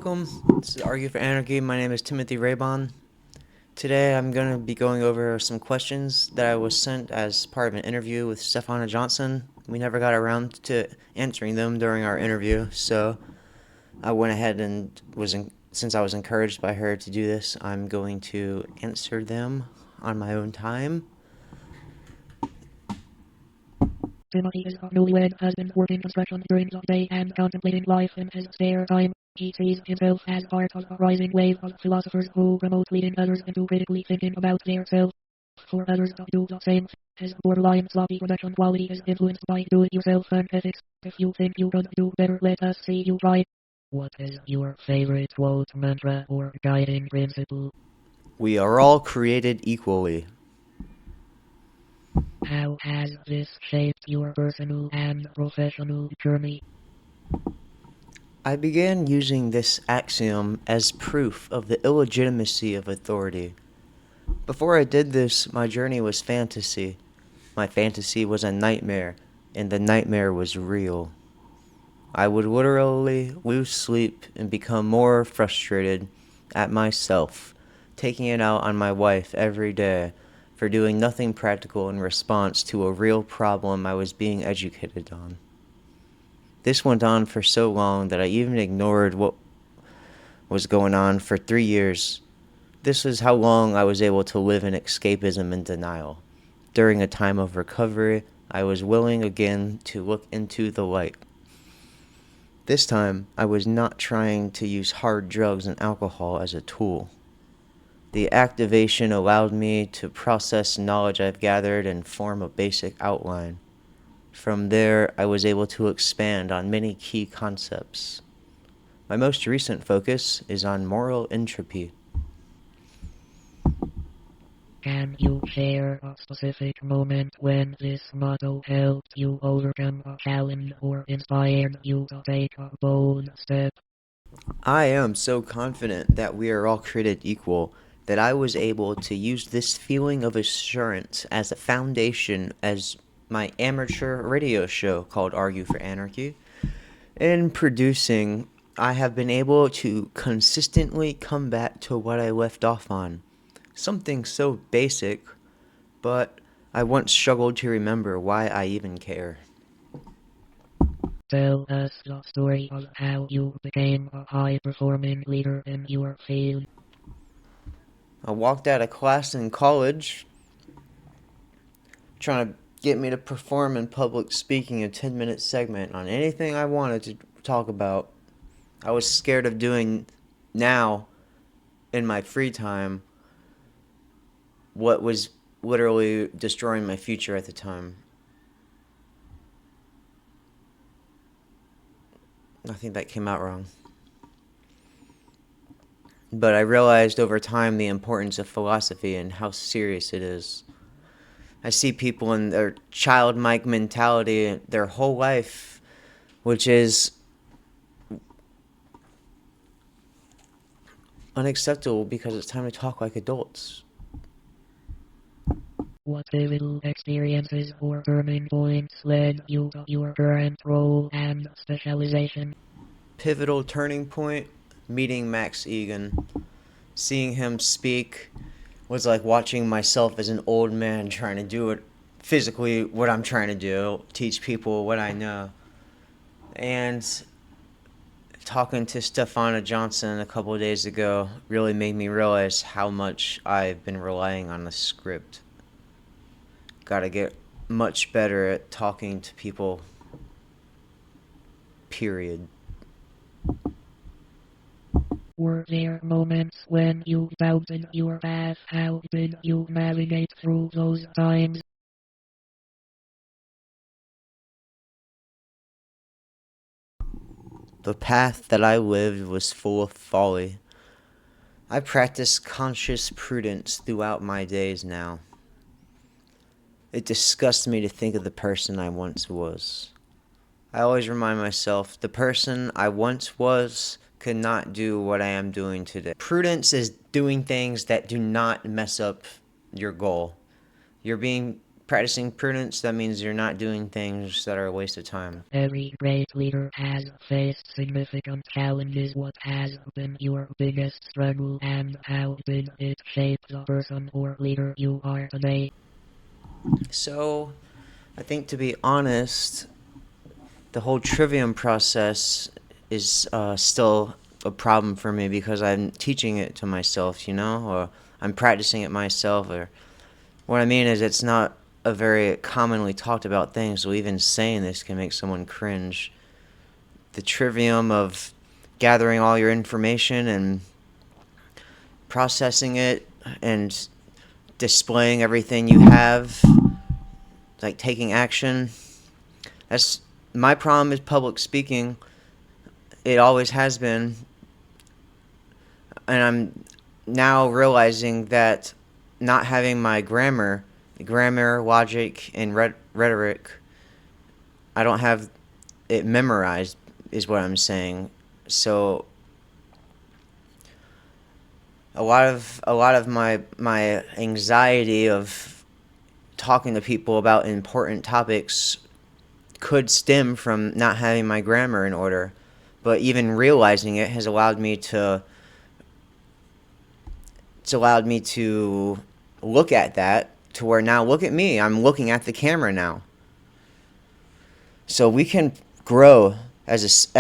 Welcome. This is Argue for Anarchy. My name is Timothy Raybon. Today I'm going to be going over some questions that I was sent as part of an interview with Stephana Johnson. We never got around to answering them during our interview, so I went ahead and since I was encouraged by her to do this, I'm going to answer them on my own time. Timothy is a newlywed, has been working construction during the day and contemplating life in his spare time. He sees himself as part of a rising wave of philosophers who promote leading others into critically thinking about their self. For others to do the same, his borderline sloppy production quality is influenced by do-it-yourself and ethics. If you think you could do better, let us see you try. What is your favorite quote, mantra, or guiding principle? We are all created equally. How has this shaped your personal and professional journey? I began using this axiom as proof of the illegitimacy of authority. Before I did this, my journey was fantasy. My fantasy was a nightmare, and the nightmare was real. I would literally lose sleep and become more frustrated at myself, taking it out on my wife every day for doing nothing practical in response to a real problem I was being educated on. This went on for so long that I even ignored what was going on for 3 years. This is how long I was able to live in escapism and denial. During a time of recovery, I was willing again to look into the light. This time, I was not trying to use hard drugs and alcohol as a tool. The activation allowed me to process knowledge I've gathered and form a basic outline. From there, I was able to expand on many key concepts. My most recent focus is on moral entropy. Can you share a specific moment when this motto helped you overcome a challenge or inspired you to take a bold step? I am so confident that we are all created equal that I was able to use this feeling of assurance as a foundation as my amateur radio show called Argue for Anarchy. In producing, I have been able to consistently come back to what I left off on. Something so basic, but I once struggled to remember why I even care. Tell us the story of how you became a high-performing leader in your field. I walked out of class in college trying to get me to perform in public speaking a 10-minute segment on anything I wanted to talk about. I was scared of doing now in my free time what was literally destroying my future at the time. I think that came out wrong. But I realized over time the importance of philosophy and how serious it is. I see people in their childlike mentality their whole life, which is unacceptable because it's time to talk like adults. What pivotal experiences or turning points led you to your current role and specialization? Pivotal turning point, meeting Max Egan. Seeing him speak was like watching myself as an old man trying to do it physically what I'm trying to do, teach people what I know. And talking to Stephana Johnson a couple of days ago really made me realize how much I've been relying on the script. Gotta get much better at talking to people, period. Were there moments when you doubted your path? How did you navigate through those times? The path that I lived was full of folly. I practice conscious prudence throughout my days now. It disgusts me to think of the person I once was. I always remind myself, the person I once was could not do what I am doing today. Prudence is doing things that do not mess up your goal. You're being Practicing prudence, that means you're not doing things that are a waste of time. Every great leader has faced significant challenges. What has been your biggest struggle and how did it shape the person or leader you are today? So, I think to be honest, the whole trivium process is still a problem for me because I'm teaching it to myself, or I'm practicing it myself. Or what I mean is, it's not a very commonly talked about thing, so even saying this can make someone cringe. The trivium of gathering all your information and processing it and displaying everything you have, like taking action. That's my problem is public speaking. It always has been, and I'm now realizing that not having my grammar, logic, and rhetoric, I don't have it memorized, is what I'm saying. So a lot of my anxiety of talking to people about important topics could stem from not having my grammar in order. But even realizing it has allowed me to look at that to where now look at me. I'm looking at the camera now. So we can grow as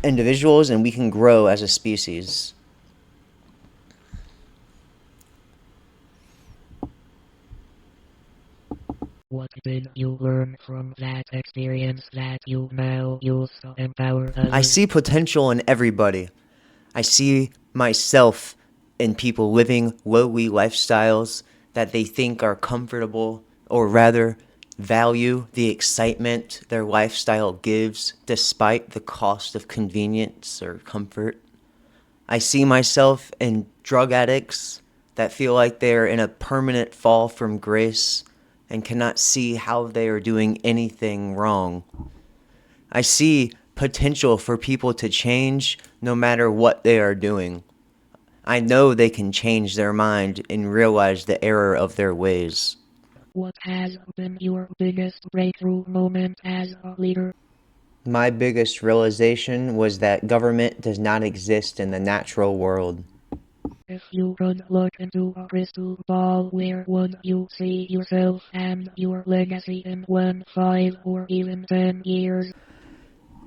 individuals, and we can grow as a species. What did you learn from that experience that you now use to empower others? I see potential in everybody. I see myself in people living lowly lifestyles that they think are comfortable, or rather value the excitement their lifestyle gives despite the cost of convenience or comfort. I see myself in drug addicts that feel like they're in a permanent fall from grace and cannot see how they are doing anything wrong. I see potential for people to change no matter what they are doing. I know they can change their mind and realize the error of their ways. What has been your biggest breakthrough moment as a leader? My biggest realization was that government does not exist in the natural world. If you could look into a crystal ball, where would you see yourself and your legacy in 1, 5, or even 10 years?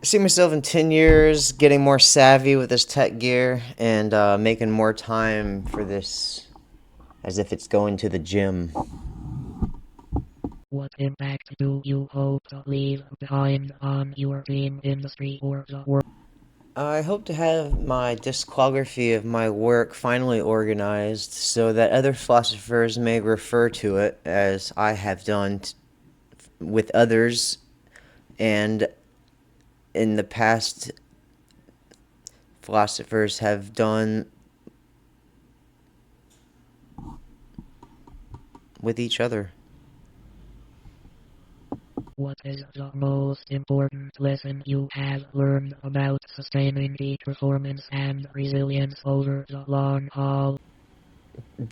I see myself in 10 years getting more savvy with this tech gear and making more time for this as if it's going to the gym. What impact do you hope to leave behind on your team, industry, or the world? I hope to have my discography of my work finally organized so that other philosophers may refer to it as I have done with others, and in the past philosophers have done with each other. What is the most important lesson you have learned about sustaining peak performance and resilience over the long haul?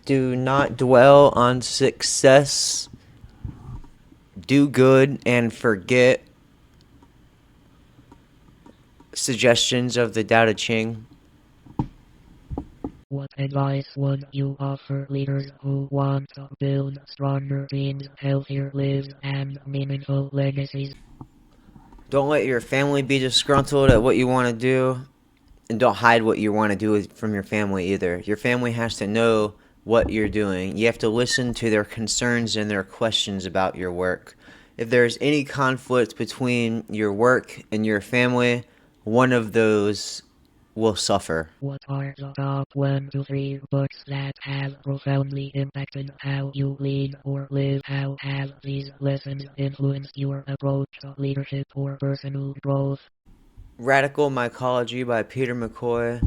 Do not dwell on success. Do good and forget suggestions of the Tao Te Ching. What advice would you offer leaders who want to build stronger teams, healthier lives, and meaningful legacies? Don't let your family be disgruntled at what you want to do, and don't hide what you want to do from your family either. Your family has to know what you're doing. You have to listen to their concerns and their questions about your work. If there's any conflict between your work and your family, one of those will suffer. What are the top 1 to 3 books that have profoundly impacted how you lead or live? How have these lessons influenced your approach to leadership or personal growth? Radical Mycology by Peter McCoy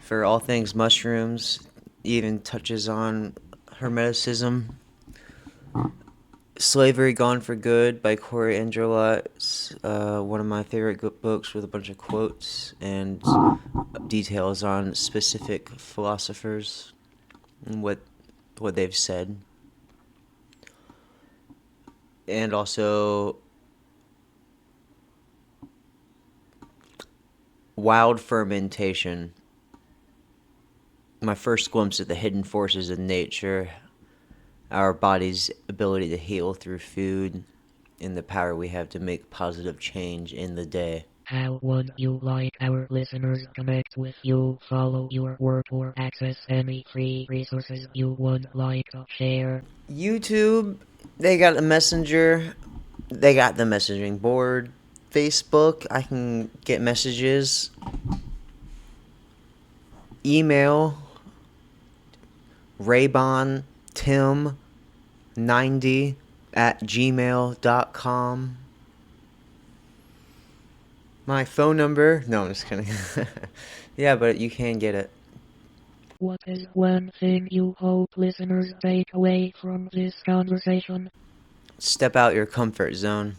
for all things mushrooms, even touches on Hermeticism. Slavery Gone for Good by Corey Angelot's one of my favorite books with a bunch of quotes and details on specific philosophers and what they've said. and also wild fermentation. My first glimpse at the hidden forces of nature, our body's ability to heal through food, and the power we have to make positive change in the day. How would you like our listeners connect with you, follow your work, or access any free resources you would like to share? YouTube, they got a messenger, they got the messaging board. Facebook, I can get messages. Email, raybontim90@gmail.com. My phone number, no, I'm just kidding. Yeah, but you can get it. What is one thing you hope listeners take away from this conversation? Step out your comfort zone.